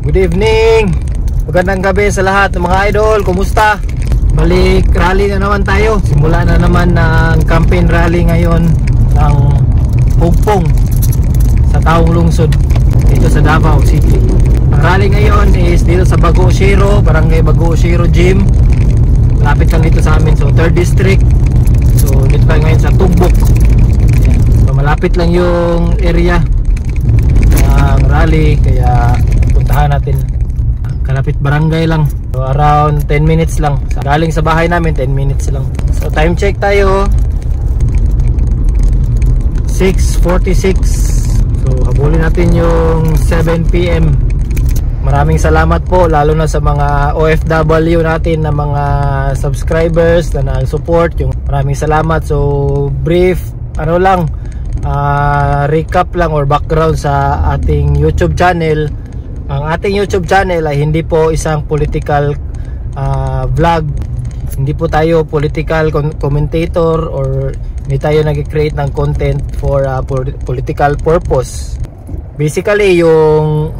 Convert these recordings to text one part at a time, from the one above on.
Good evening! Magandang gabi sa lahat ng mga idol. Kumusta? Balik rally na naman tayo. Simula na naman ng campaign rally ngayon ng Hugpong sa Taong Lungsod dito sa Davao City. Ang rally ngayon is dito sa Bago Shiro, Barangay Bago Shiro Gym. Malapit lang dito sa amin. So 3rd District. So dito tayo ngayon sa Tugbok. So malapit lang yung area ng rally, kaya puntahan natin. Kalapit barangay lang. So around 10 minutes lang. Galing sa bahay namin 10 minutes lang. So time check tayo. 6:46. So habulin natin yung 7 PM. Maraming salamat po lalo na sa mga OFW natin na mga subscribers na nag-support. Yung maraming salamat. So brief recap lang or background sa ating YouTube channel. Ang ating YouTube channel ay hindi po isang political vlog. Hindi po tayo political commentator or hindi tayo nag-create ng content for political purpose. Basically, yung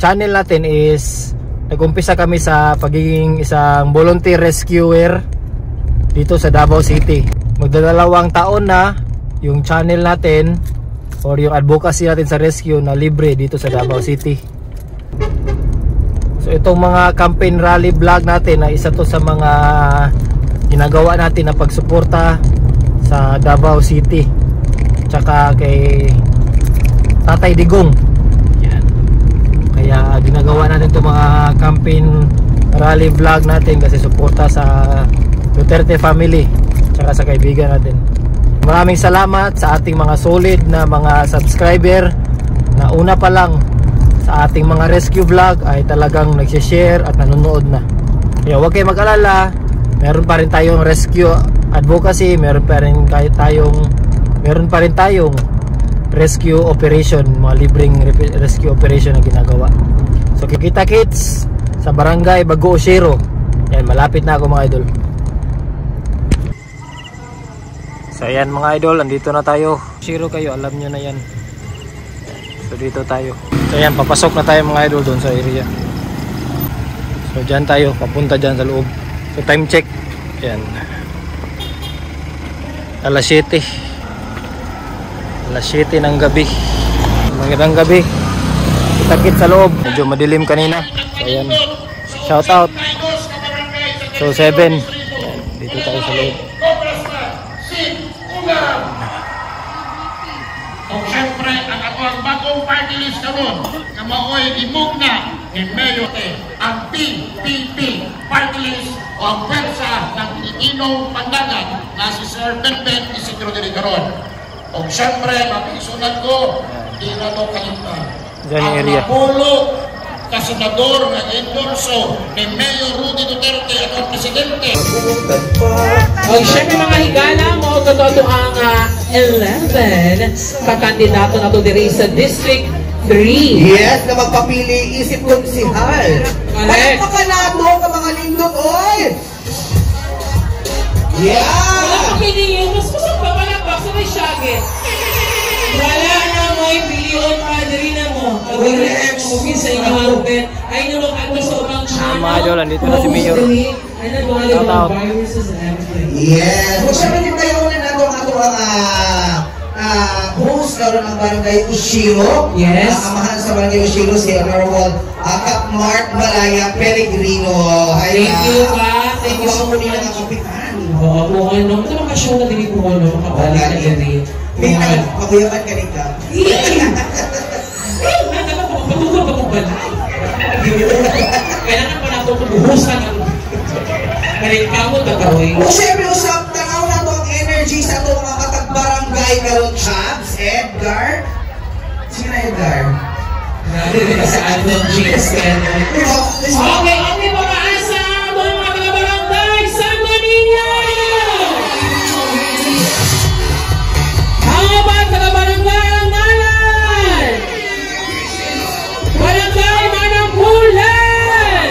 channel natin is nag-umpisa kami sa pagiging isang volunteer rescuer dito sa Davao City. Magdadalawang taon na yung channel natin or yung advocacy natin sa rescue na libre dito sa Davao City. So itong mga campaign rally vlog natin na isa to sa mga ginagawa natin na pagsuporta sa Davao City tsaka kay Tatay Digong. Yan. Kaya ginagawa natin itong mga campaign rally vlog natin kasi suporta sa Duterte family tsaka sa kaibigan natin. Maraming salamat sa ating mga solid na mga subscriber na una pa lang sa ating mga rescue vlog ay talagang nag-share at nanonood na. Kaya huwag kayong mag-alala, meron pa rin tayong rescue advocacy, meron pa rin tayong rescue operation, mga libreng rescue operation na ginagawa. So kikita-kits sa Barangay Bago Shiro. Yan, malapit na ako mga idol. So ayan mga idol, andito na tayo. Shiro kayo, alam nyo na yan. So dito tayo. So ayan, papasok na tayo mga idol doon sa area. So dyan tayo, papunta dyan sa loob. So time check. Ayan. Alas 7 ng gabi. Magandang gabi. Kita-kit sa loob. Medyo madilim kanina. So ayan. Shout out. So 7. Ayan. Dito tayo sa loob. O siyempre, ang atong bagong party list karon na maoy imugna ni Mayor ang PPP party list o ang pwersa ng Pilipinong Pandanan na si Sir Benben Isidro Diri karon. O siyempre, mapisunod ko, di na ito kalimtan. Ang mapulo kasenador na endorso ni Mayor Rudy Duterte at ang Presidente. O siyempre mga higala mo, katoto ang 11 kakandidato na ito diri sa District 3. Yes, na magpapili isip kong si Hal. Palakpakan nato ka mga lindot, oy! Yeah! Wala papili yun, mas kusang papalakpak sa may syagit. Wala na mo ay biliyon pa diri na mo. Correct. Mungkin sa inyo harupin. Ay naman ako sa ubang channel. Mga idol, andito na si Mayor. Shout out. Yes. Kung siyempre din tayo ulit nato ang host karon ang Barangay Ushiro. Yes. Amahan sa Barangay Ushiro si Honorable Kap Mark Malaya Pellegrino. Thank you pa. Thank you so much. Ang kapitan. Oo, kung ano. Ito makashow na din kung ano. Makabalik na diri. Minsan, makuyaman ka rin ka. Patungkol pa kong balay. Kailangan pa nato buhusan ang kalimkamot na gawin. O siyempre, usap, tanaw na ito ang energy sa ito mga matagbarangay karon, Chabs, Edgar. Sino na Edgar? Grabe sa Alvin James. Okay, hindi pa maasa mga taga-barangay Santo Niño! Mga ba taga-barangay Angalan? Barangay Manampulan!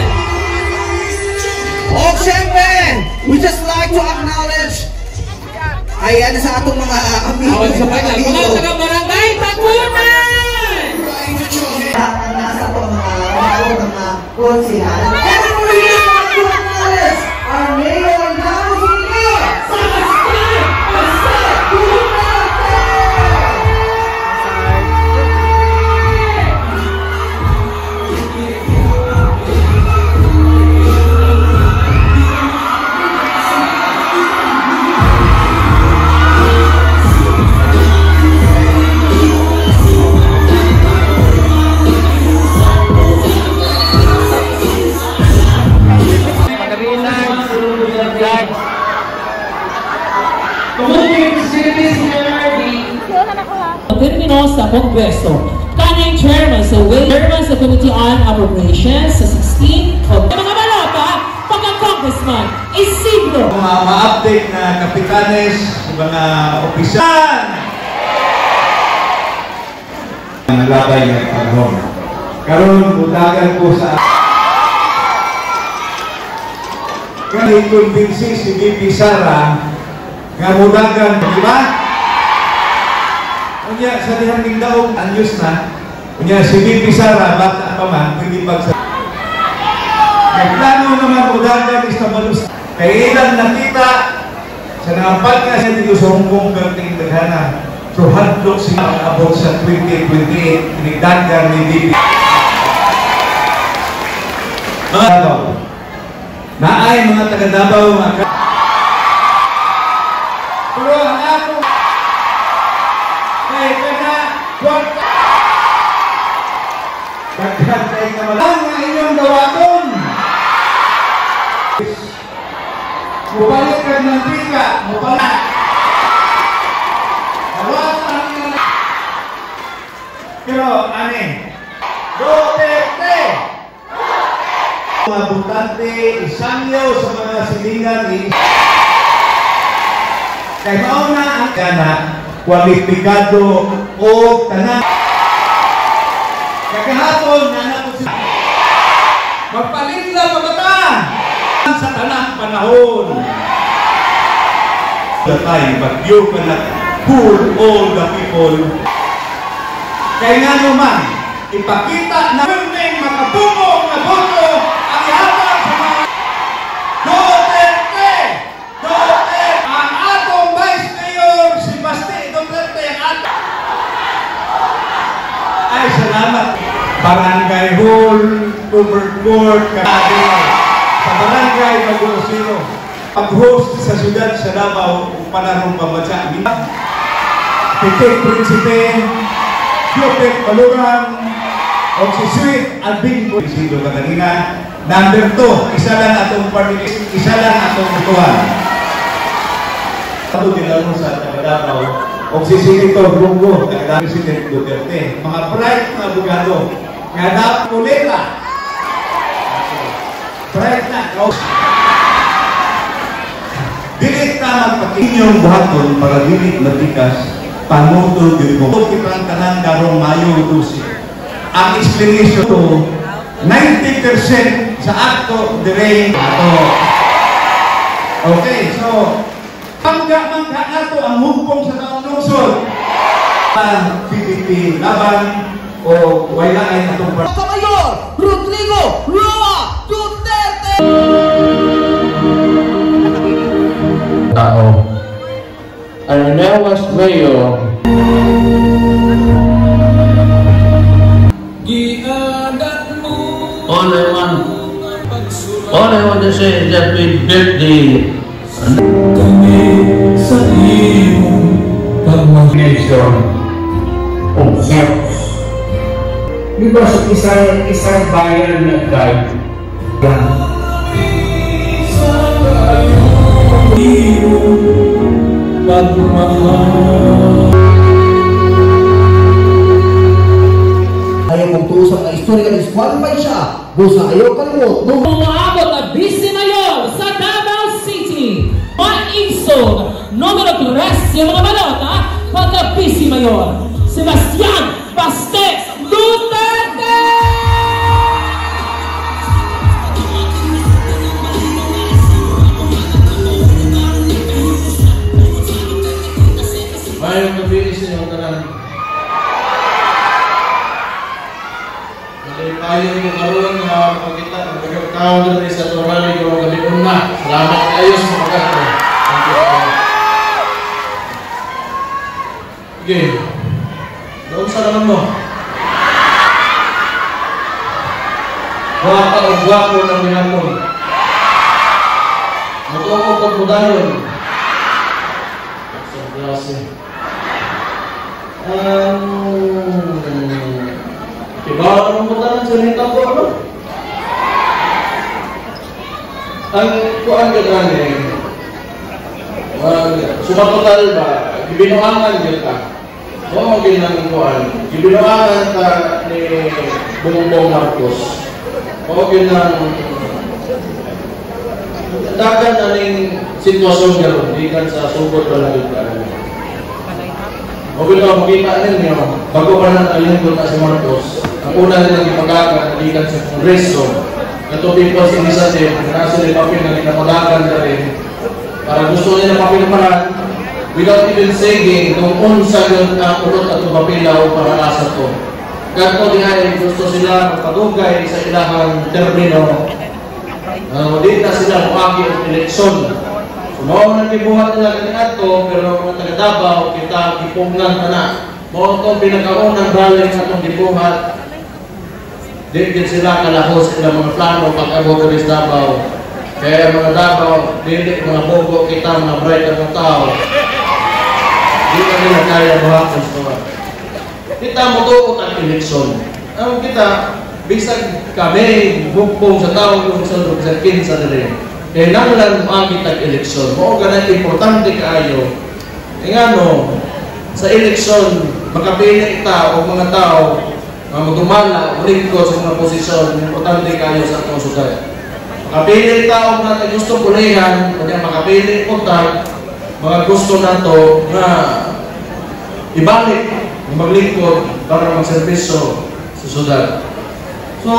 O siyempre, we just like to acknowledge ayan sa atong mga Awag sa mga taga-barangay Takunan! nasa po mga mga konsihan. And for you, mga konsihan, our mayor now is here! Termino sa Kongreso. Kanang chairman sa chairman sa Committee on Appropriations sa 16 mga balota pagka-congressman Isidro. Mga ma-update na kapitanes, mga opisyal nalabay ng panahon. Karon butagan ko sa kani kumbinsi si VP Sara nga mudagan, di ba? Unya sa dihang daong anyos na, unya si VP Sara bata pa man pwede pagsa. Nagplano naman mudagan istabalus. Kaya ilang nakita sa nangampat ka sa dito sa Hong Kong perting daghana. So hadlok siya abot sa 2028 pinigdagan ni VP. Mga Davao, naay mga taga Davao mga pero ang ako kay kana kwarta daghan kay kamalang nga inyong dawaton mubalik ka ng tika mubalik dawatan nga pero ane Duterte mga butante isangyaw sa mga silingan ni kay mauna ang kana kwalipikado o tanan kagahapon na nato siya magpalinla pagkata sa tanang panahon tatay bagyo ka na cool all the people kaya nga naman ipakita na may makabungong na boto ang ihatag sa mga Duterte ang atong Vice Mayor si Basti Duterte ang atong ay salamat Barangay Hall Overcourt Kadiri sa Barangay Magulosino pag-host sa syudad sa Davao panarong pambansa Pitik Prinsipe Jopek Baluran o si Sweet Albin ko isido ka kanina. Number 2, isa lang atong party list, isa lang atong butuhan. Ito dinalo sa Davao o si Senator Lungo, nagdami si Duterte. Mga bright na abogado, nga napulita. Bright na. Dilit na magpakinyong buhaton para dilit matikas, panuto din mo. Ito kitang tanan karong Mayo 12. Ang explanation to 90% sa akto dire ato. Okay, so mangga nato ang hukom sa taong lungsod. Ang PPP laban o wala ay atong Mayor Rodrigo Roa Duterte. Tao. And when I was mayor, all I want to say is that we built the nation of hearts. Because isang bayan na died. Ayaw kong tuusap na historical disqualified siya. Gusto ayaw kalimot. Umaabot na Vice Mayor sa Davao City. Mag-insog, numero 3, yung mga balota, pagka-Vice Mayor, Sebastian Basti Duterte! Mayroong mabilis niyo tanan. Hindi tayo mo karoon karon nga makita ang pagkakaon din sa Torali ko gabi una. Salamat kayo sa pagkakaon. Thank you. Okay. Doon sa naman mo. Waka o guwapo ng minamon. Matuko pag mudayon. Sa klase. Ibawa naman po tayo sa nita po, ano? Ang kuan ka gani, sumatotal ba, ibinuangan ka. Oo, ginang kuan. Ibinuangan ka ni Bongbong Marcos. Oo, ginang dagan na ning sitwasyon gano'n, di kan sa sugod ba lang yung o kung makita ninyo, bago pa nang alingkod na si Marcos, ang una nilang ipagagan nalikan sa Kongreso, na to People's Initiative, nasa ni Papil na pinapagagan na rin, para gusto nila papilparan, without even saying kung unsa yun ang ulot at papilaw para nasa to. Ganto di ay gusto sila magpadugay sa ilahang termino, di na sila mukaki ang eleksyon. Mao nang gibuhat nila kanina to, pero mga taga Davao kita gipungnan pa na. Mao to pinakaunang rally nga itong gibuhat. Di sila kalahos sa ilang mga plano pag-abot sa Davao. Kaya mga Davao, dili mga bogo kita, mga bright ang tao. Di ka nila kaya buhaton sa kita mo tuot ang eleksyon. Ang kita, bisag kami, bukpong sa tao, yung sa kinsa na rin. Kaya nang lang makita ang eleksyon, mo ganang importante kaayo. Nga no, sa eleksyon, makapili ita o mga tao na magdumala o lingkod sa mga posisyon, importante kaayo sa atong sugat. Makapili ita o mga gusto pulihan, kaya makapili po ta, mga gusto na to na ibalik, maglingkod para magservisyo sa sugat. So,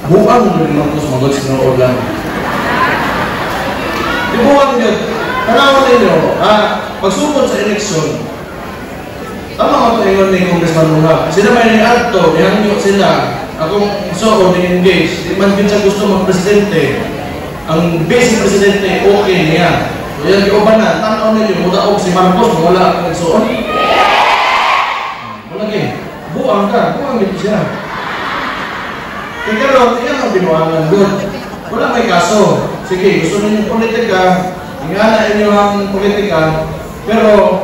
buang mo naman ito sumagot sa mga ulan. Di buang nyo. Tanawan ninyo, pagsukod sa eleksyon, tama ka ito yung Congressman Mula. Sila may nag-alto, ihangyo sila. Akong iso ni-engage. Di man din siya gusto mag-presidente. Ang basic presidente, okay niya. So yan, yung ba na, tanaw ninyo, mudaog si Marcos, wala ang nagsuon. Malagi, buang ka, buang dito siya. Kaya karon, yan ang binuangan doon. Wala may kaso. Sige, gusto ninyo politika, ingana inyo ang politika, pero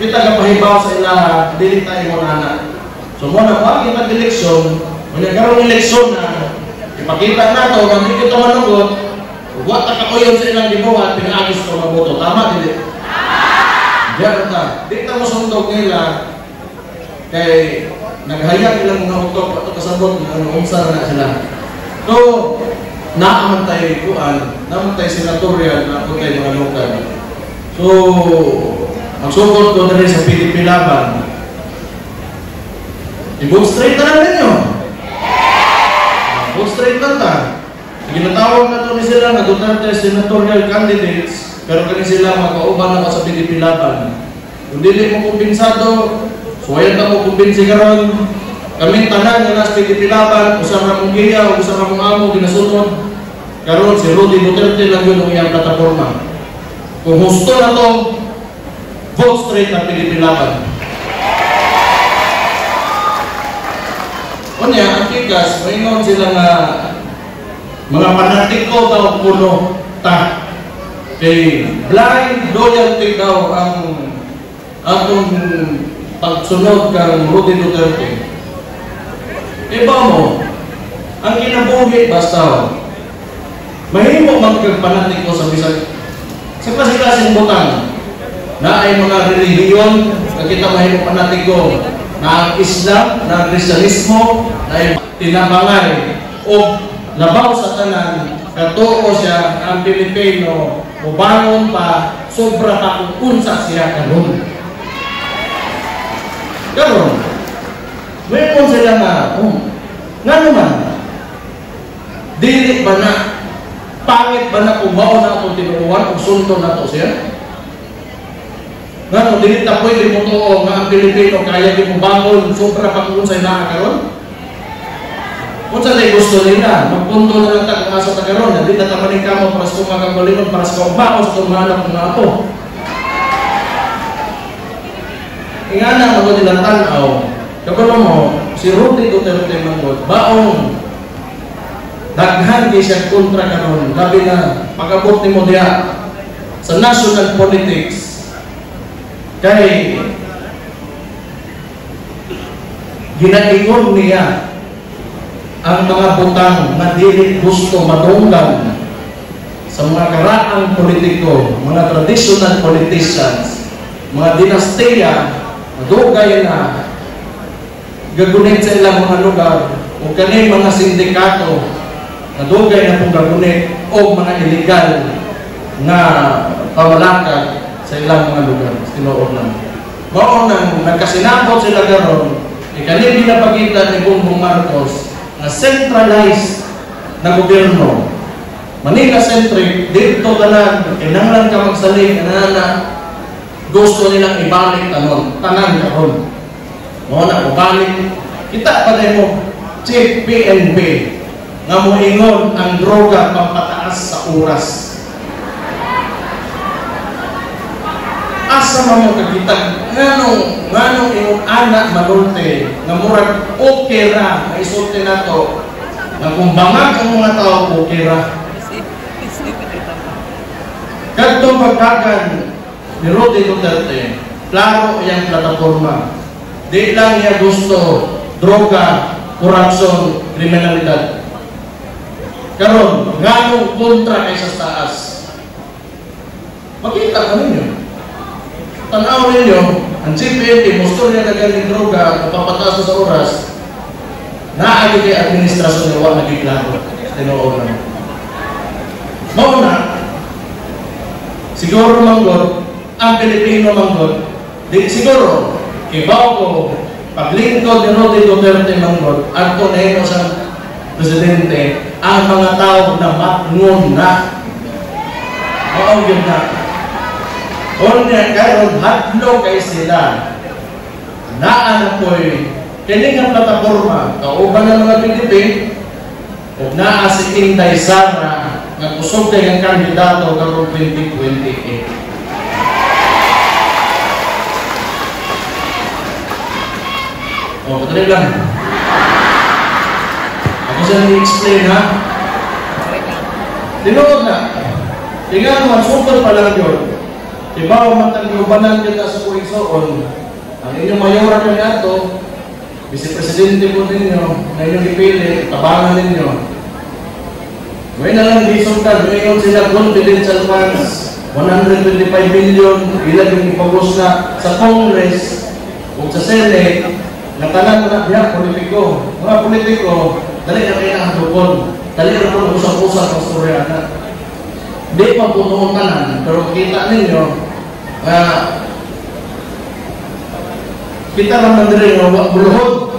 kita ka pahibaw sa ilaha, dili tayo mo nana. So muna pa, kita eleksyon, kung nagkaroon eleksyon na, ipakita na ito, nang hindi ito manugot, huwag na kakuyon sa ilang gibuhat, pinagis ko mabuto. Tama, dili? Diyan na. Di ka mo sundog nila, kay naghayag ilang mga utok at kasabot ng unsa na sila. So, naamantay kuan, naamantay senatorial na ako tayo mga lokal. So, magsugod ko na rin sa PDP laban. I-book straight na lang ninyo. Book straight lang ta. Ginatawag na ito ni sila na Duterte senatorial candidates, pero kani sila magkauban na sa PDP laban. Kung dili mo kumpinsado, so ayan ka mo kumbinsi karon, kami tanan nga nas PDP laban, usang ramong giya, usang ramong amo, ginasunod. Karon si Rudy Duterte lang yun ang iyang plataforma. Kung gusto na to, vote straight na PDP laban. Kunya, ang tigas, maingon sila nga mga panatiko daw puno ta. Kay blind loyalty daw ang atong pagsunod kang Rudy Duterte. Iba mo, ang kinabuhi basta mahimo magkagpanatiko sa bisag sa klase-klaseng butang na ay mga relihiyon na kita mahimo panatiko na ang Islam, na ang Kristyanismo na ay tinabangay o labaw sa tanan katuo siya ang Pilipino ubangon pa sobra pa kung unsa siya karon. Karon, mayroon sila na, nga naman, dili ba na, pangit ba na kung baon na itong tinuuan o sunto na ito siya? Nga kung dili ta pwede mo to nga ang Pilipino kaya di mo bangon sobra pag unsay naa karon. Kung sa gusto nila, magpunto na lang ta kung asa ta karon, hindi na ta manikamo para sa mga kagalingon para sa kaumbaon sa tumanak ng mga apo. Ingana mo nilang tanaw, kapag mo, si Rudy Duterte Mangod, baong daghan di siya kontra karon, labi na pag-abot ni mo diya sa national politics. Kaya ginaingon niya ang mga butang na dili gusto madunggan sa mga karaang politiko, mga traditional politicians, mga dinastiya, madugay na gagunit sa ilang mga lugar o kaning mga sindikato madugay na pong gagunit o mga illegal na pawalakad sa ilang mga lugar, tinuod lang. Mao nang nagkasinabot sila karon, ikani pinapakita ni Bongbong Marcos na centralized na gobyerno. Manila-centric, dito tanan, kinanglan ka magsaling, na gusto nilang ibalik tanan karon. Mao na ibalik. Kita pa din mo, Chief PNP, nga mo ingon ang droga pampataas sa oras. Asa mo kakita nganong ingon anak malulte nga murag okay ra maisulti nato nga kung bangag ang mga tao okay ra. Kadtong pagkakan ni Rudy Duterte, klaro iyang plataforma. Di lang niya gusto droga, korupsyon, kriminalidad. Karon nganong kontra kay sa taas. Makita ka ninyo. Tanaw ninyo, ang CPNP, gusto niya na galing droga, napapataas sa oras, naagi kay administrasyon niya, wala nagkiklaro. Tinuod lang. Mauna, siguro manggod, ang Pilipino manggod, siguro, ibaw ko, paglingkod ni Rudy Duterte manggod, at tunay sa presidente, ang mga tao na matngon na. Oo, yun na. Onya karon hadlo kay sila naa po'y kini nga plataforma kauban ng mga PDP ug naa si Inday Sara nga kusog kay ang kandidato karong 2028. Patay lang. Ako sa ni-explain ha. Tinuod na. Tingnan mo, super pa lang yun. Iba o matag-iubanan kita sa kuwisoon, ang inyong mayora kami ato, vice-presidente po ninyo, na inyong ipili, tabangan ninyo. Ngayon na lang disultad, ngayon sila confidential funds, 125 million, ilan yung ipagos na sa Congress o sa Senate, natalan na biya, politiko. Mga politiko, dali na kayo nakadukon, dali na po usap-usap ang storyana. Di pa po noong tanan, pero kita ninyo, kita naman din yung buluhod.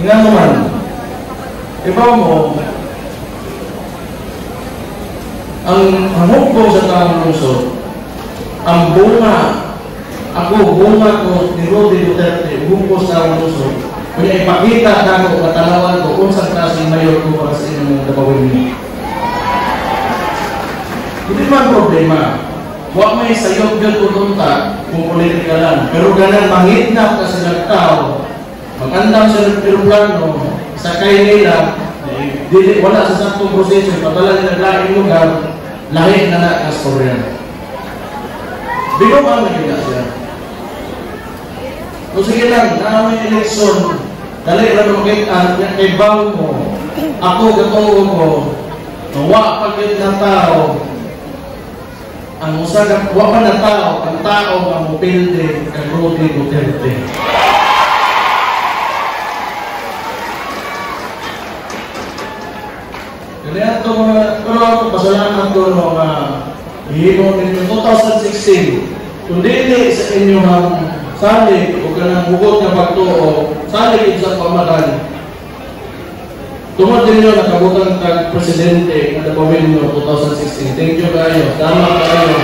Nga naman, iba mo, ang hukbo sa taong lungsod, ang bunga ko ni Rudy Duterte, hukbo sa taong lungsod, kaya ipakita na ko, katalawan ko, kung saan klaseng mayor ko para sa inyong nagpawin niyo. Hindi man problema. Huwag may sayot yun tutunta kung politika lang. Pero ganun, mangitnap ka sa tao, magandang sa nagpiruplano, sakay nila, wala sa saktong proseso, padala nila laing lugar, lahi na na-astorya. Bigo ba nagiging siya? Kung sige lang, may eleksyon, dali lang makita, kay bang mo, ako gatoon mo, nawa pagkit ng tao, ang usagang wapa na tao, ang tao ang mupilde kang Rudy Duterte. Kaya ito mga, pero ako pasalamat ko mga hihimon ninyo 2016, kung dili sa inyong salig o kanang bukod na pagtuo, salig sa pamalan, tumad din nyo nakabutan kag presidente na napawin nyo 2016. Thank you kayo. Tama kayo.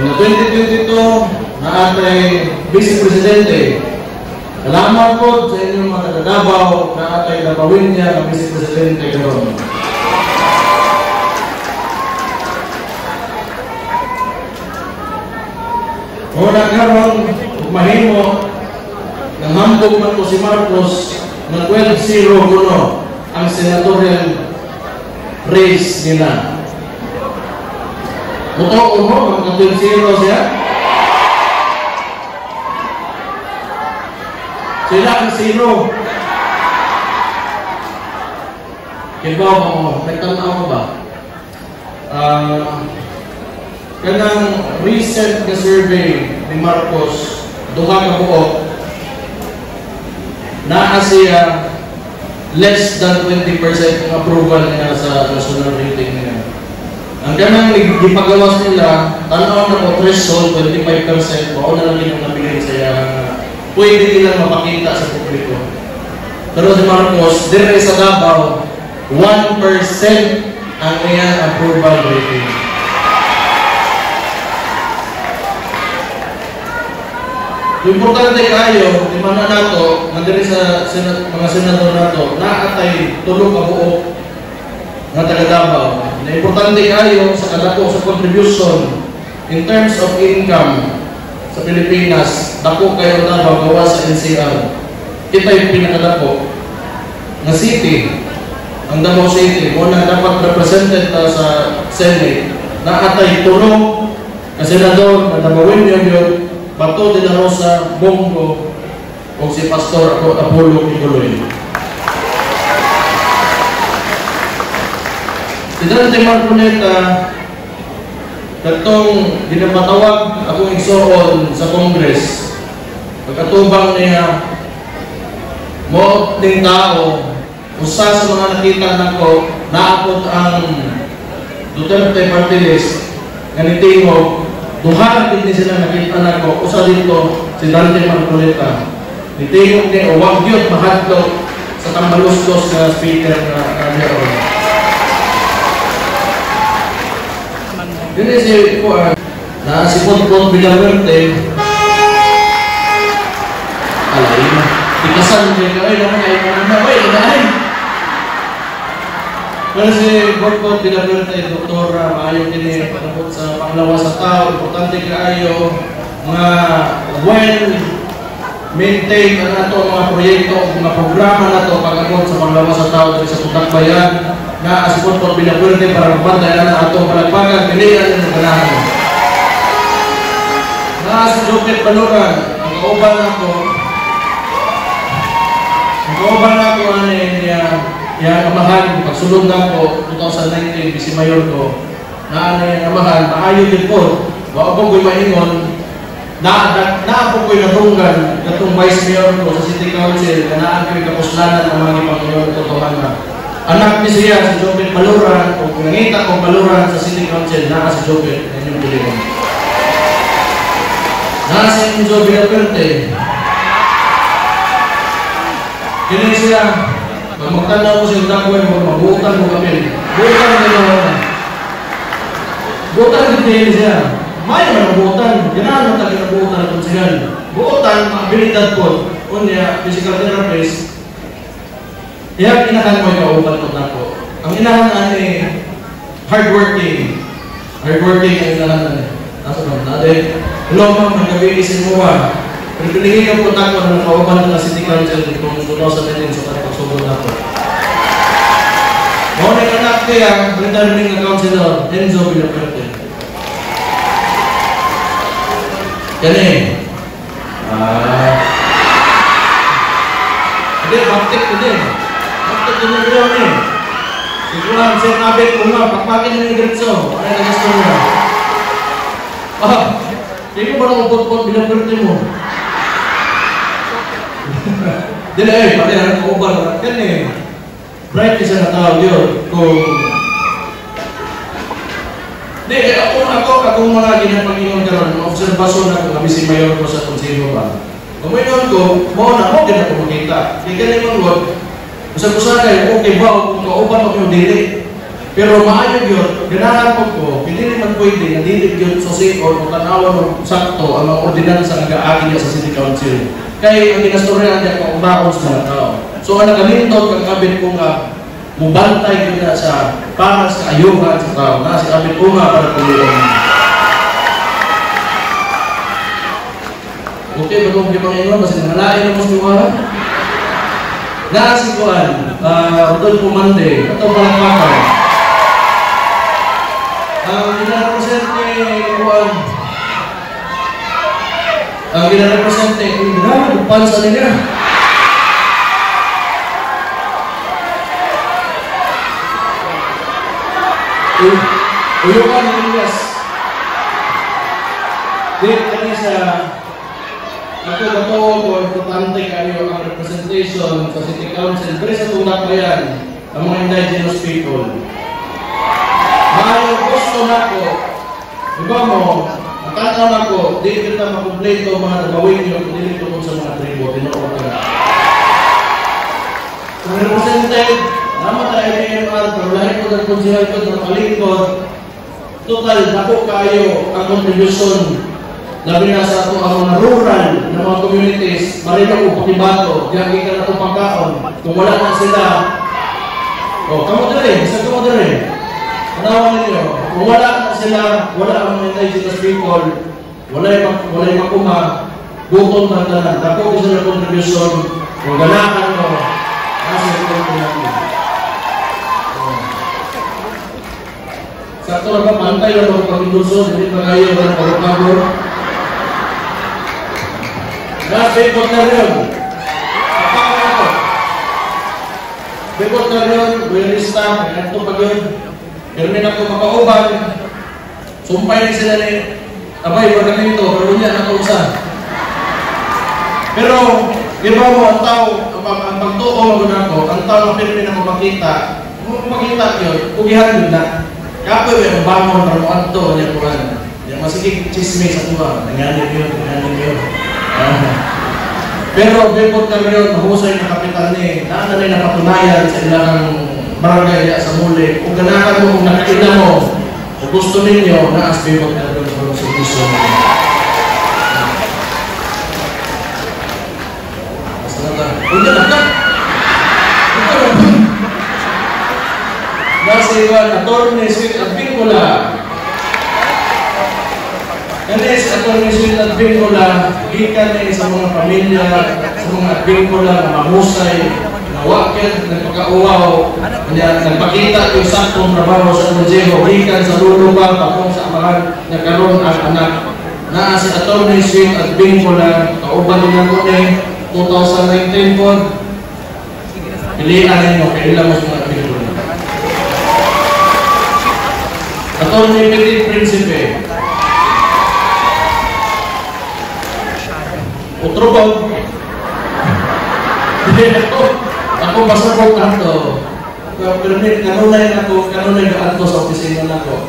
Mga 2022 na atay Vice Presidente. Salamat po sa inyong mga taga-Davao na atay napawin niya ang Vice Presidente karon. Una karon mahimo nang hambog man po si Marcos na 12-0 kuno ang senatorial race nila. Mutao mo, mga 12-0 siya. Sila ang 0. Kaya mo, nagtanaw mo ba? Kanang recent na survey ni Marcos, duha ka buok, naa siya less than 20% ng approval niya sa national rating niya. Ang ganang ipagawas nila, tanaw na po threshold, 25%, bako na lang yung nabigay siya pwede nilang mapakita sa publiko. Pero si Marcos, dire sa Davao, 1% ang iyang approval rating. Importante kayo, di man na nato, mandiri sa mga senador nato, naatay tulog ka buo nga taga Davao. Na importante kayo sa kadako sa contribution in terms of income sa Pilipinas, dako kayo Davao gawa sa NCR. Kita yung pinakadako na city, ang Davao City, muna dapat represented sa Senate, naatay tulog na senador na Davao yun, Bato de la Rosa, Bongo, o si Pastor Apollo Iguloy. Si Dante Marconeta, katong ginapatawag akong igsoon sa Congress, pagkatubang niya, mo ng tao, usa sa mga nakita nako, naapot ang Duterte Party List, ganitimo, duha din sila nakita nako, usa dito si Dante Marconeta. Nitingog ni o wag yun mahadlok sa tambalustos na speaker na kanyaon. Yun si na si Ponpon Villaverde, alay na, ikasan din ka, ay naman ay naman, ay naman. Pero si Ponpon Villaverde, doktora, maayo din panabot sa panglawa sa tao, importante kaayo, mga well-maintained na nato mga proyekto, mga programa na ito pag-abot sa panglawa sa tao sa Tutak Bayan, na si Ponpon Villaverde para magbantay na ato palagpagan, pilihan ng ganahan. Na si Jopet Baluran, ang kauban ako, ano yung amahan, pagsulong na ko, 2019, Vice Mayor ko, na ano yung amahan, maayo din po, wala po ko'y maingon, na po ko'y natunggan, natong Vice Mayor ko sa City Council, na naan ko'y kapuslanan ng mga Panginoon totohan na. Anak ni siya, si Jopet Baluran, o nangita kong Baluran sa City Council, na si Jopet, na inyong pilingon. Na si Enzo Villaverde, kini siya, pag magtanaw ko siya dakway mo, mabutan mo kami. Butan nila. Butan din siya. May naman butan. Ganahan mo talaga butan kung siya. Butan, abilidad po. Kunya, physical therapist. Kaya kinahan mo yung kauban ko na po. Ang inahan ay hardworking. Hardworking ang inahan. Nasa naman natin. Hello ma'am, nagkabiisin mo ba? Pinigil ang punta ko ng kauban ng City Council kung 2019 sa pagsubod na po. Muna yung anak kaya, returning na councilor, Enzo Villaverde. Yan eh. Hindi, baktik ko din. Baktik ko din yun eh. Siguran, siya nabit ko nga, pakpakin na yung diretso. Ano yung gusto mo na? Hindi ko ba nang upot-pot Villaverde mo? Dili eh, pati na nag-uban kan eh. Bright isa na tawag yun. Kung di, akong mga ginapag-ingon karon, obserbasyon na kung Vice Mayor ko sa konsilyo ba. Kung may yun ko, mo na ako din ako makita. Di ka naman ko, usap-usap kayo, okay ba, kung kauban ako yung dili. Pero maayog yun, ganahan ko, hindi rin man pwede na dili gyud susi o tanawan og sakto ang mga ordinansa nga gaagi niya sa City Council. Kay ang ginastorya niya kung baon sa mga tao. So ang nagalintot kang abit ko nga mubantay gyud na sa para sa ayuhan sa tao na si abit ko nga para tulungan. Okay, bago mo pangingon kasi nangalain mo sa mga nasikuan, Rodolfo Pumande, ito palakpakan. Ang ginarepresente kuan, ang ginarepresente pansa nila. Uyukan ng Elias. Dito kami sa ako ko importante kayo ang representation sa City Council pero sa tundak bayan ang mga indigenous people. Maayong gusto na ko, iba mo, nakataw na ko, di kita makumpleto mga nabawin nyo, hindi ito sa mga tribo, tinuot ka na. Kung represented, naman tayo PMR, pero lahat ko ng konsihal ko ng kalingkod, total, naku kayo ang contribution labi na sa ito ang mga rural na mga communities, marino ko pakibato, diyan kita na itong pagkaon. Kung wala na sila, kamo din, isa kamo din. Anawan ninyo, kung wala na sila, wala ang mga indigenous people, wala yung makuma, bukong tantanan. Dako isa na contribution, kung ganahan mo, nasa ito natin. Sa ito na pantay na mga pag-indulso, hindi pa kayo ng pag-pagod. Bikot na rin. Bikot na rin, wilista, ito pag yun. Pero may ako makauban, sumpay rin sila ni abay, magaling ito, pero niya nakausan. Pero, di ba mo, ang tao, ang pagtuo na ako, ang tao ang pinipin ako makita yun, ugihan yun na. Kapoy, may bangon, pero ang to, niya kuhan. Yung masigig chismis sa tuwa, nangyari yun. Pero bukod na rin, mahusay na kapitan ni, naan na napatunayan sa ilang barangay sa muli. Kung ganahan mo, kung nakita mo, kung gusto ninyo, naas bukod na rin sa gusto mo. Hindi na ka. Nasa iwan, Atty. Sweet at Bingola. Kasi sa Atty. Sweet at Bingola, gikan na sa mga pamilya, sa mga Bingola na mahusay, na wakil, nagpakauwaw, nagpakita yung saktong trabaho sa Mujeho, gikan sa lulupa, patong sa amahan, nagkaroon ang anak. Na si Atty. Sweet at Bingola, kauban din ako ni 2019 po, pilihan ninyo, kailan mo sa mga Bingola. Atty. Petit Principe, utrubog. Ako masabog ato. Pero kanunay na ato sa opisina na ko.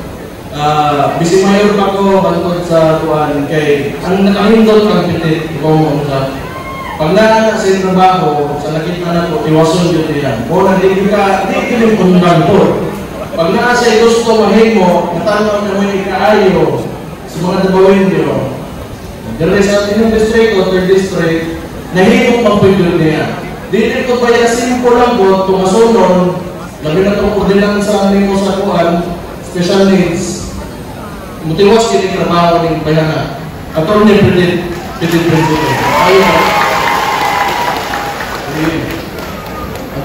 Bisi mayor pa ko bantod sa tuwan kay ang nakahindot kang pitit ko mo sa pag na sa trabaho sa nakita na ko iwason yun yan. Muna di kilim kundan po. Pag na sa gusto mahimo, natanaw na may ikaayo sa mga dabawin nyo. Dere sa inyong district o third district, nahimong pagpindol niya. Dili ko pa yung simple lang po, tumasunod, labi na itong ordinan sa amin mo sa kuhan, special needs, mutiwas kini trabaho ng bayana. Atty. Petit Principe. Ayun.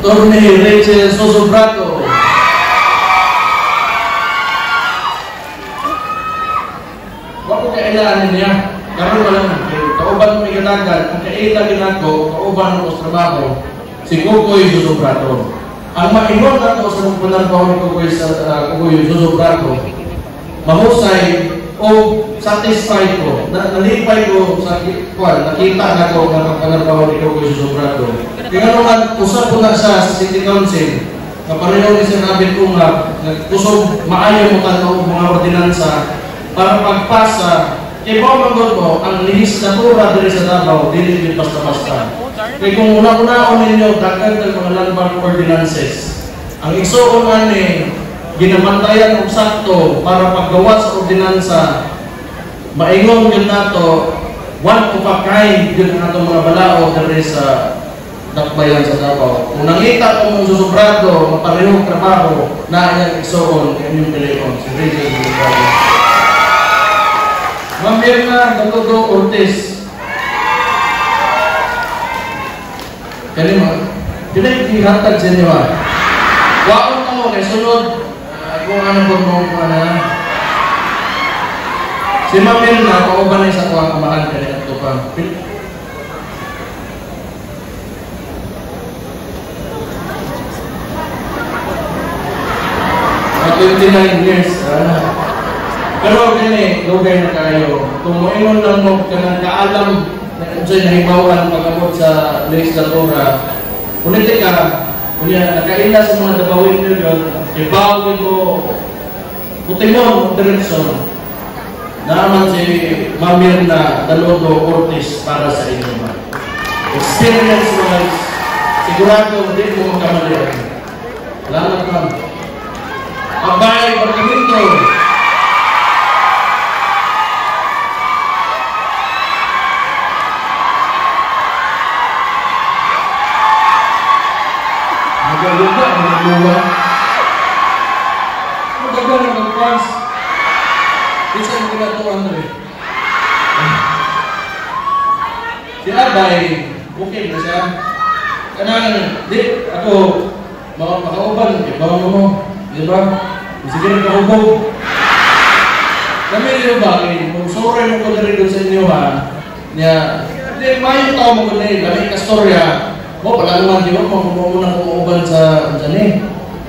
Atty. Rachel Sosobrato. Wako kailangan niya. Karoon pa lang, kauban mo ikadagan, ang kaila ginako, kauban mo sa trabaho, si Kukoy Sosobrato. Ang maingon ako sa pagpanarbaho ni Kukoy Sosobrato, mahusay o satisfied ko, nalipay ko sa kwan, nakita na ko ng pagpanarbaho ni Kukoy Sosobrato. Kaya naman, usap ko na siya sa City Council, kapareho ni sinabi ko nga, kusog maayo mo tanong mga ordinansa para pagpasa. Kaya po magod mo, ang legislatura diri sa Davao, dili basta-basta. Kaya kung una-unaon ninyo, dagdag ng mga landmark ordinances, ang isuon ni ginabantayan og sakto para paggawa sa ordinansa, maingon yun nato, one of a kind yun ang atong mga balao dere sa dakbayan sa Davao. Kung nangita kung susubrado, maparehong trabaho, na iyang igsoon, inyong pilion, si Regis Bulaga. Ma'am Mirna Dagogo Ortiz. Kanima, pinag-ihatag sa inyo ha. Waon mo kay sunod, kung ano po mo na. Si Ma'am Mirna, pauban na sa kuwang kamahan kanina ito pa. 29 years. Pero gani, lugay na kayo. Kung moingon lang mo kanang kaalam na unsay nahibawan pag-abot sa legislatura, politika, kunya nakaila sa mga Dabawin yun, ibawin mo Putimon Direction. Naman si Ma'am Mirna Dagogo Ortiz para sa inyo. Experience-wise, sigurado hindi mo magkamali. Salamat ma'am. Abay, Barcamento. Magaluga, magaluga. Magaluga ng magpas. Isa yung pinatuan na rin. Si Abay, okay na siya. Kanang, di, ako, makauban, ibawan mo. Diba? Sige rin kahubog. Kami rin ba, kung sorry mo ko na rin sa inyo ha, niya, hindi, mayong tao mo ko na rin, kami kastorya, mo pala naman, di ba, muna kumuuban sa,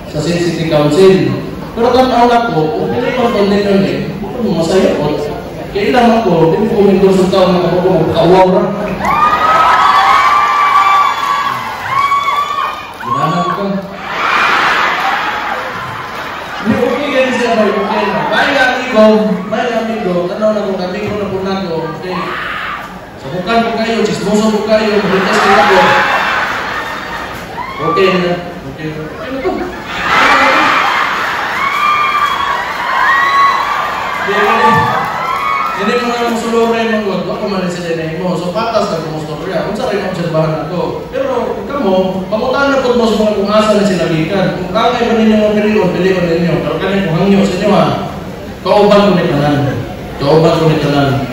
sa City Council. Pero tanaw na ko, kung pinipang kondin yun eh, kung masaya ko, kailangan ko, hindi ko kumindosong tao na ako, kawaw na. Ginahan ko. May amigo, tanaw na kung amigo na po nato, okay. Sabukan po kayo, chismoso po kayo, maritas po ako. Okay na. Okay na. Ano to? Hindi mo nga musulore mong wag, ako man sa dinay mo. So patas na kung mustorya, kung sa rin obserbahan ako. Pero kamo, pamutaan na po mo sa mga kung asa na sinabikan. Kung kagay mo ninyo mga pilion ninyo. Pero kami kung hangyo sa inyo ha. Kauban ko ni tanan. Kauban ko ni tanan.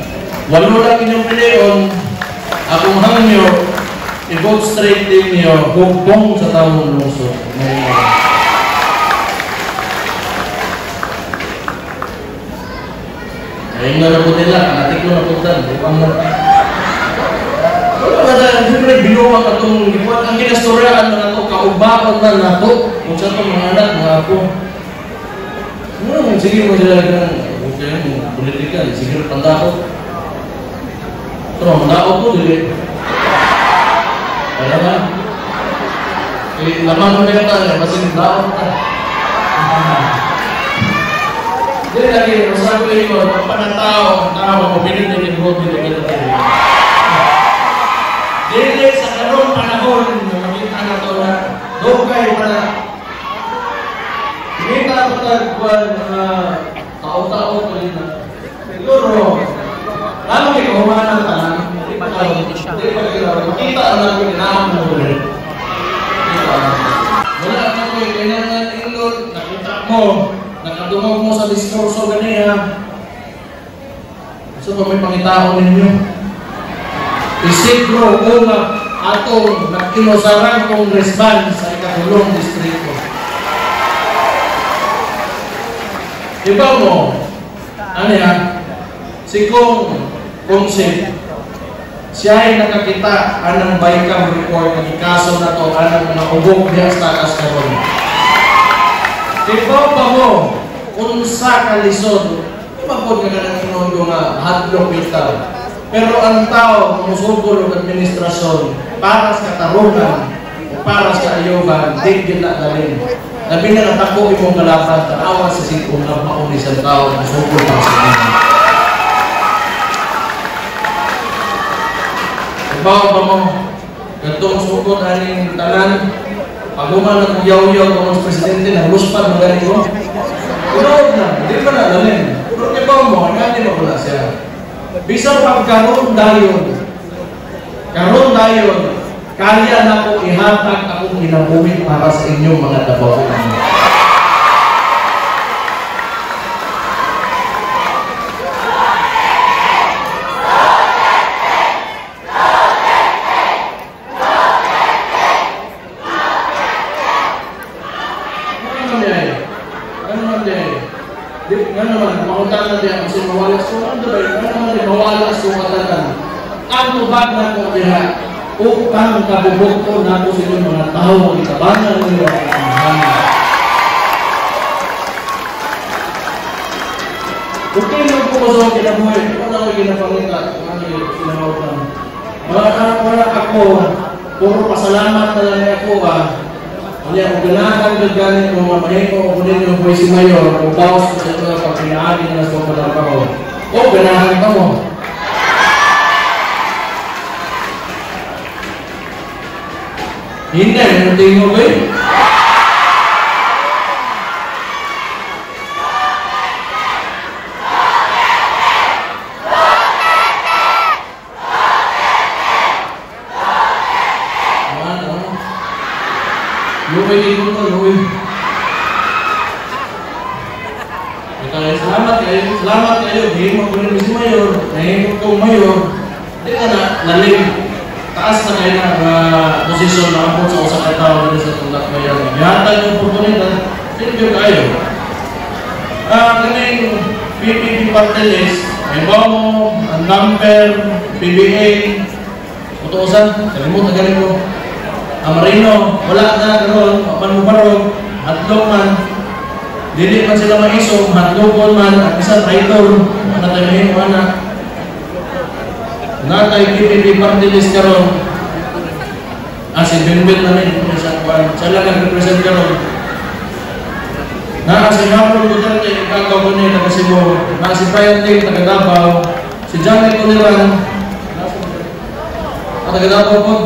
Walo lang inyong pilion, akong hangyo, i-vote straight din niyo, hugbong sa taong lungsod. Ayun na po nila, atik ko na po tan. Wala na, siyempre binuwang itong lipuan. Ang kinastoryahan na ito, kaubakan na nato. Kung sa itong mga anak, mga ako. Sige mo sila ng politika, sige pandakot. Pero mandakot po, dili. Kaya naman. Laman mo na yata, masing daot na. Dili lagi, masabi ko yun, pagpanatao, tao, mabilin na yung road dito kita tayo. Dili sa karong panahon, makita na ito na, doon kayo para hindi ka patagpuan na tao-tao ko rin na. Siguro, lalo may kahumahan ng tanan, hindi pa kailangan. Makita ang namin, inaam mo rin. Wala na ko, kailangan ingon, nakita mo, nakadungog mo sa diskurso ganiya. So, kung may pangitao ninyo, isigro una atong nag-inusarang congressman sa ikatulong distrito. Diba mo, ano yan, si Kong siya ay nakakita anang Baykam report ng kaso na to, anang nakubog niya sa takas karon. Diba ba mo, unsa kalisod, mapod ka ng inondo nga, hadlok kita. Pero ang tao, musugol ng administrasyon, para sa katarungan, para sa ayuban, di kita dalhin. Labi na natako imong kalaban, tanawa sa sikong na maunisan tao, musugol pang sa inyo. Bawa ba mo, ganitong sugod aning tanan, Pag umanak ng yaw-yaw ko ng presidente na luspan ng galing mo, unood na, hindi pa na alamin. Pero ibaw mo, hindi mo wala siya. Bisang pagkaroon dayon, kaya na ko ihatag akong kinabuhi para sa inyong mga Davao. Ano ba na ko diha upang kabubukto na ko sa mga tao itabangan nila ang hangin. Okay lang po ko sa kinabuhi, wala ko ginapangita, wala ako, puro pasalamat na lang ako kaya kung ganahan ka ganin kung mamahin ko kung kunin yung Vice Mayor kung bawas ko sa ito pag pinaagin na sa mga ko o ganahan ka mo. Hindi, ano tingin mo ba eh? Luwi din mo ito, luwi. Salamat kayo. Hindi mo kunin mo si Mayor. Nahimot kong Mayor. Hindi ka na, nalim. Taas na kayo ng posisyon na ako sa usap na tao sa tulak Mayor. Yata yung oportunidad. Hindi kayo. Kaning PPP party list, may bomo, ang number, PBA, utusan, kalimutan galing ko. Amarino, wala na gano'n, manubaro, hatlog man, dili man sila maiso, hatlogon man, at isang traitor, nataymahin mo anak. Natay PPP party list karon, si Benbet namin, siya lang nag-represent karon. Si Mauro Duterte, kagaw ko niya, taga Cebu, si Brian Ting, taga Davao, si Johnny Culiran, taga Davao po.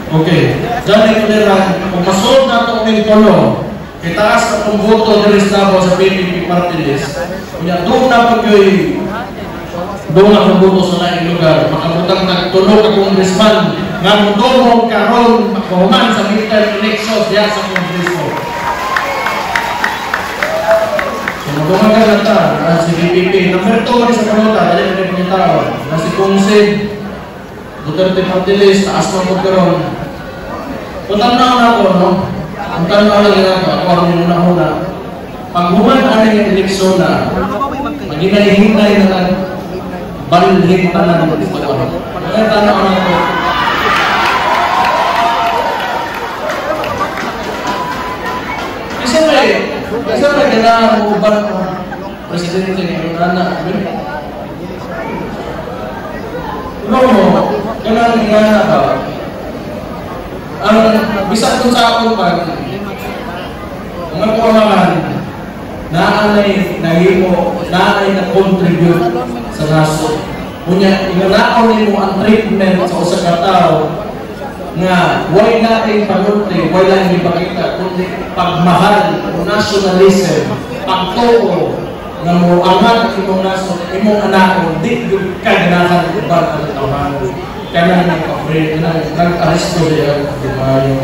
Okay. Johnny Culiran, kung masold na ito ng tolo, itaas na itong boto na Davao sa PPP party list, kanya doon na pag-yoy, doon na itong boto sa laing lugar, makabutang nagtulog ang congressman, nga mundong karon makuman sa midterm elections diya sa kongreso. Gumagana ta, si PPP, number 2 rin sa kanuta, dali na rin tao, na si Kongsid, Duterte party list, taas na po karon. Kung tanaw na ako, no? Kung tanaw na rin ako, ako ang una-una. Pag human yung eleksyon na, maghinay-hinay na lang, balhin na lang ng gusto ko. Kaya tanaw na ako. Kasi may kailangan mo ba presidente ng anak? Kailangan nga ba? Ang bisag kung sa ako pa, ang magpapamahan, naanay nahimo, naanay na-contribute sa naso. Kunya, inanaon nimo ang treatment sa usa ka tawo nga why natin panulti, why lang ipakita, kundi pagmahal, nationalism, pagtuo, na mo amat imong naso, imong anak, di ka ganahan uban ang tawahan. Kaya nang kapre, nag-aresto siya, di ba yung...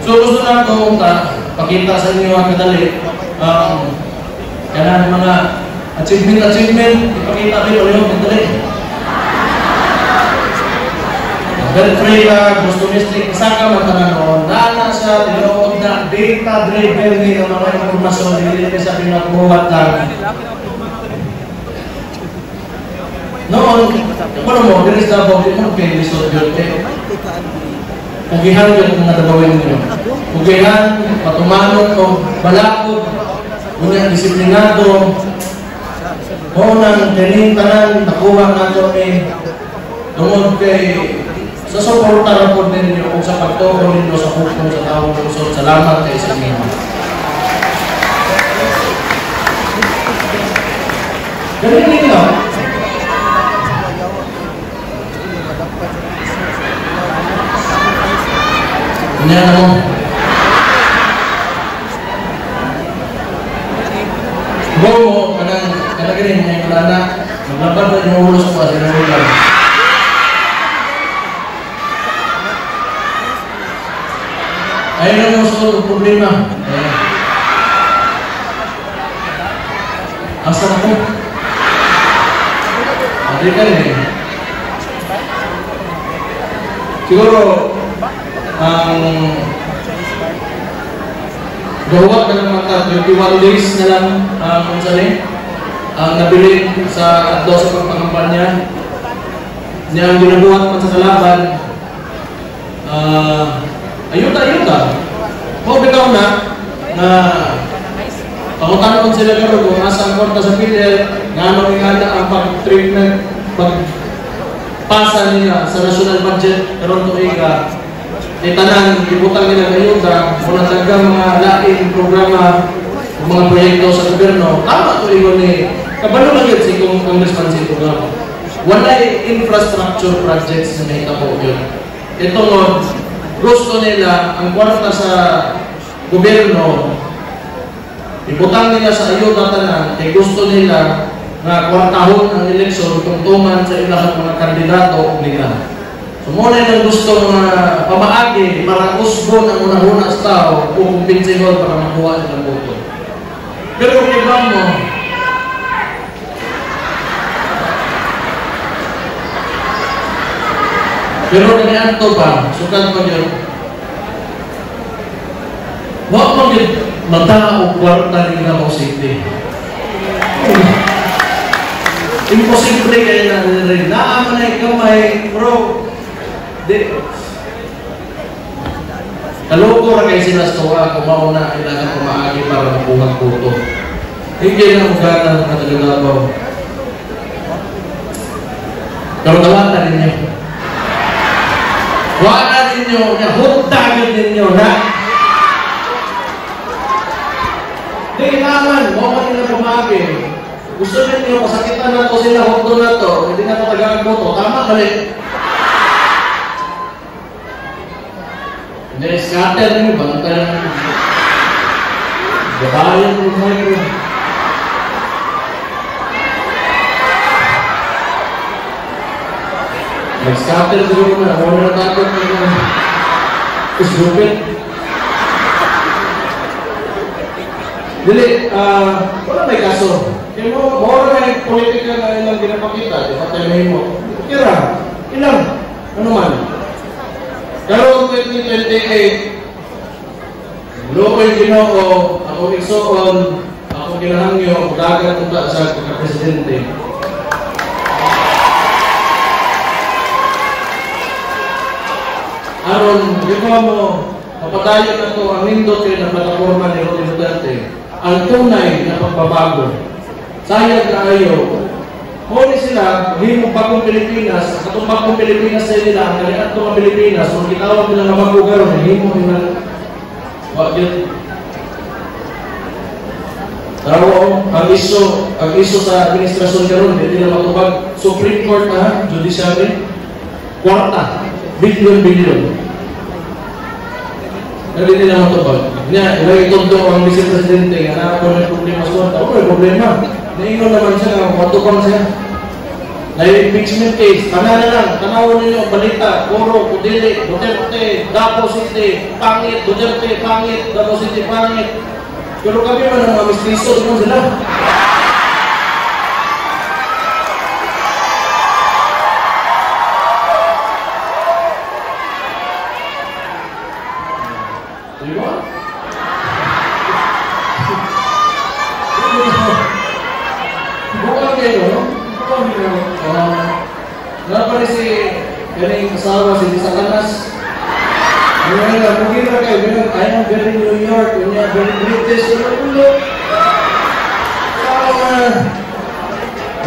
So gusto na ito, pakita sa inyo ang kadali, kaya mga achievement, ipakita rin ulit yung kadali. Belfreda, gusto mistik, saka matananon, nana siya, tinuod na data-driven din ang mga informasyon, hindi sa pinagbuhat lang. Noon, ano mo, dinis na ba, hindi mo pinisod yun, pugihan yun kung nadabawin nyo. Pugihan, patumanong o balakot, ngunit disiplinado, unang tinintanan, nakuha na ito tungod kay sa suporta na po din ninyo kung sa pagturo ninyo sa hukom sa taong pusod. Salamat kayo sa inyo. Ganun ninyo. Ganyan mo. Maglaban na yung ulos ko kasi nahulan. Ayun lang yung susunod problema. Asa na ko? Adi ka rin. Siguro, ang gawa ka ng mga 21 days na lang ang nabilin sa adlaw sa pagpakampanya niya ang ginabuhat man sa kalaban. Ayuta. Kung bitaw na pangutan ko sila garo kung asa ang kwarta sa PDL nga ano ingana ang pag-treatment, pagpasa nila sa national budget karon tuiga tanan ibutang nila ayuta muna daghang mga laing programa mga proyekto sa gobyerno. Tama to ingon ni kabalo lang yun si Congressman Sito nga wala infrastructure projects na nahitabo yun. Ito no, gusto nila ang kwarta sa gobyerno ibutang nila sa ayuda tanan kay gusto nila na kwartahon ang eleksyon tungtungan sa ilang mga kandidato nila. So muna yung gusto mga pamaagi para usbon ang unang-una sa tao o kumpensihon para makuha silang boto. Pero kung iba mo, pero ganyan to ba? Sukat mo yun. Huwag mo yun matao kwarta rin na City. Imposible kayo na rin. Naaman na ikaw may bro. Kaloko ra kayo sila sa tuwa kung mauna kailangan kumaagi para mabuhat puto. Hindi na magkata ng katagalabaw. Pero tawatan ninyo. Wala ninyo, hutagin ninyo, ha? Hindi naman, huwag nila kumagi. Gusto ninyo, kasakitan na to sila, huwag na to, hindi na ito tagaan boto. Tama, mali. Hindi, scatter nyo, bangka lang. Gabayan mo mo ito. Nag-scatter siguro na, wala na takot na isgupit. Dili, wala may kaso. Kaya mo, mawala na yung politika na ilang ginapakita, di ba tayo mo? Kira, ilang, ano man. Pero 2028, loko yung Ginoo, ako igsoon, ako kinahangyo, dagat unta sa pagka-presidente. Aron, di ba mo, mapadayon na ito ang nindot kayo ng plataforma ni Rodrigo Duterte, ang tunay na pagbabago. Sayang na ayaw. Muli sila, himong bagong Pilipinas, katong bagong Pilipinas sa nila, ang kalian itong Pilipinas, kung kitawag nila na magbugaron, himong nila, bakit? Taro, ang iso sa administrasyon karon, hindi nila matubag, Supreme Court na, Judiciary, kwarta, billion. Hindi nila matubag. Ilang itondo ang Vice Presidente, nga na may problema sa kwarta, may problema. Naingon naman siya nga, matupang siya. Na-impeachment case, kanana lang, tanawin ninyo, balita, Puro, Kudili, Duterte, Davao City, pangit, Duterte, pangit, Davao City, pangit. Pero kami man ang mga mistiso, naman sila. Diba? Bukan kayo, no? Bukan kayo. Napa rin si galing asawa si Lisa Canas. Ngayon nga, mungkin na kayo, ganun, I am very New York, kanya very British, ulo.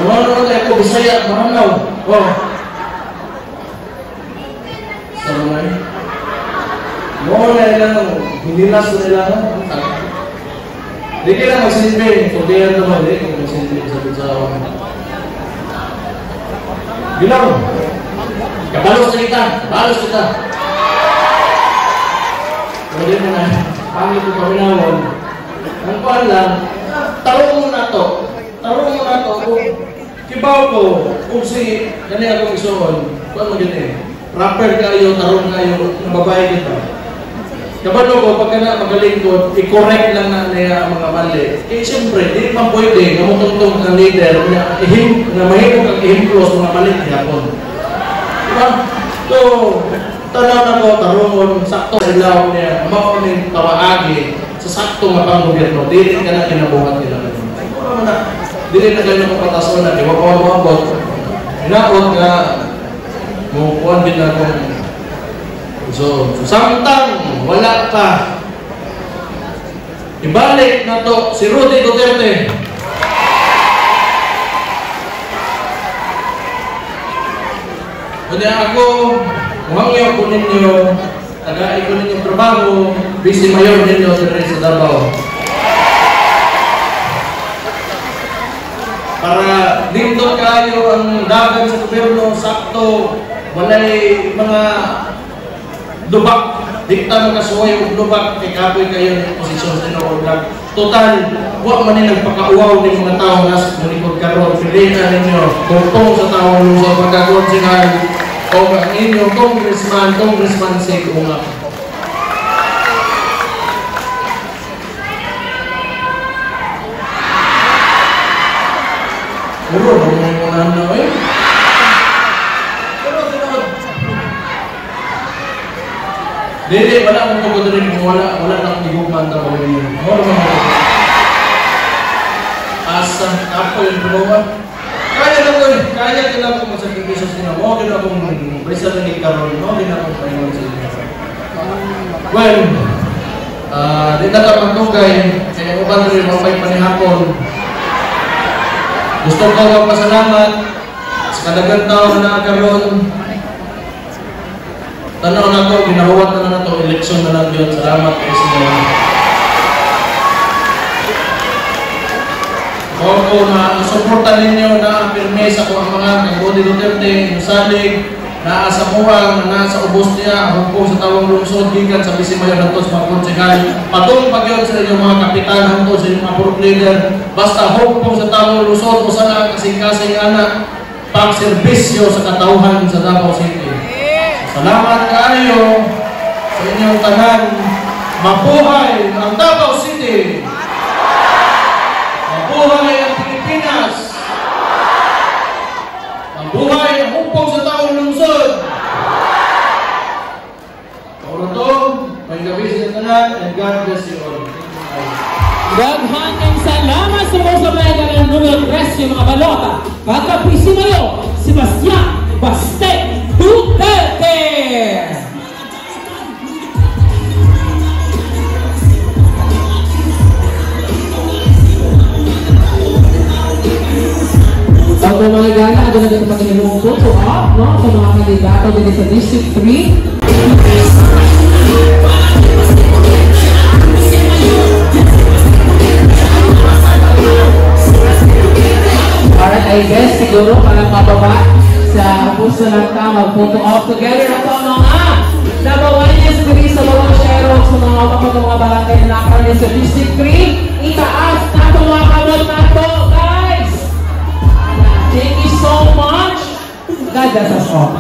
Naman tayo ko, Bisaya, Mahangaw. Oh. Sama na yun. Noon na ilang, hindi nas ko nila, hindi kailang magsilbi, kung di yan naman, hindi kung magsilbi sa Bitsawa. Bilang, kabalos kita. Pwede mo na, pangit ko paminawon. Ang kuhan lang, tarong mo na to, kung Kibaw ko, kung si, gani akong isuon, kung ano gani, rapper kayo, tarong kayo, ng babae kita. Kabalo ko, pagka na magaling ko, i-correct lang na niya ang mga mali. Eh, siyempre, di naman pwede, namutungtong ng leader, na mahirap kang i-implos mga mali niya po. Diba? So, tanaw na ko, tarong, sakto sa ilaw niya, makunin tawaagi sa sakto nga pang gobyerno, di rin ka na kinabuhat nila. Dili na kayo napapatason na, di ba ko mabot? Inaot nga, mukuhan din na kong so, samtang wala pa. Ibalik na to si Rudy Duterte. Kaya ako, muhangyo ko ninyo, tagain ko ninyo trabaho, busy mayor ninyo sa Davao. Para dito kayo ang dagan sa gobyerno, sakto, walay mga lubak, dikta mga kasuway o lubak, kay kapoy kayo ng posisyon sa inuulag. Total, huwag man yung nagpakauaw ng mga tao na sa malikod karoon, pilihan ninyo, tungtong sa tao sa pagkakonsinal, o ang inyong congressman say kumap. Puro, mga na eh. Pero, Dili, wala akong tugod rin kung wala nang igugman na kami yun. Wala naman ako. Asa, ako yung puluhan. Kaya lang akong masakripisyon sila. Mo, din akong presa na ni Karol. Mo, din akong pahingon sila. Well, di na ka magtugay. Kaya ko ba rin mapay panihapon. Gusto ko magpasalamat sa kadagang taon na karon. Tanaw na ko, ginahuwat na ito, eleksyon na lang yun. Salamat kayo sa mga. Ako na suporta ninyo na pirmesa ko ang mga kay Rudy Duterte, Musalig, na sa kuwang, na nasa ubos niya, hukong sa tawang lungsod, gikan sa Bisimayo na ito sa mga konsekal. Patong pag-yun sa inyong mga kapitan hangtod sa inyong mga purok leader. Basta hukong sa tawang lungsod, o sana kasing-kasing anak, pang-servisyo sa katauhan sa Davao City. Salamat kayo sa inyong tanan. Mabuhay ang Davao City! Mabuhay ang Pilipinas! Mabuhay ang hukong sa taong lungsod! Paulo to, may gabi sa tanan, and God bless you all. Daghan ng salamat sa mga sabayan ng numero 3 yung mga balota. Pagka-Bisimayo, Sebastian Baste Duterte! Sa mga gana, doon na dito pag-inilong photo up, no? Sa mga kandidato dito sa District 3. Alright, I guess siguro parang mababa sa puso ng tama, photo off together na ito mga nabawanis diri sa bawang Sherrock sa mga mga barangay na nakaroon sa District 3. Itaas na ito mga kamot na ito, guys! Thank you so much! God bless us all.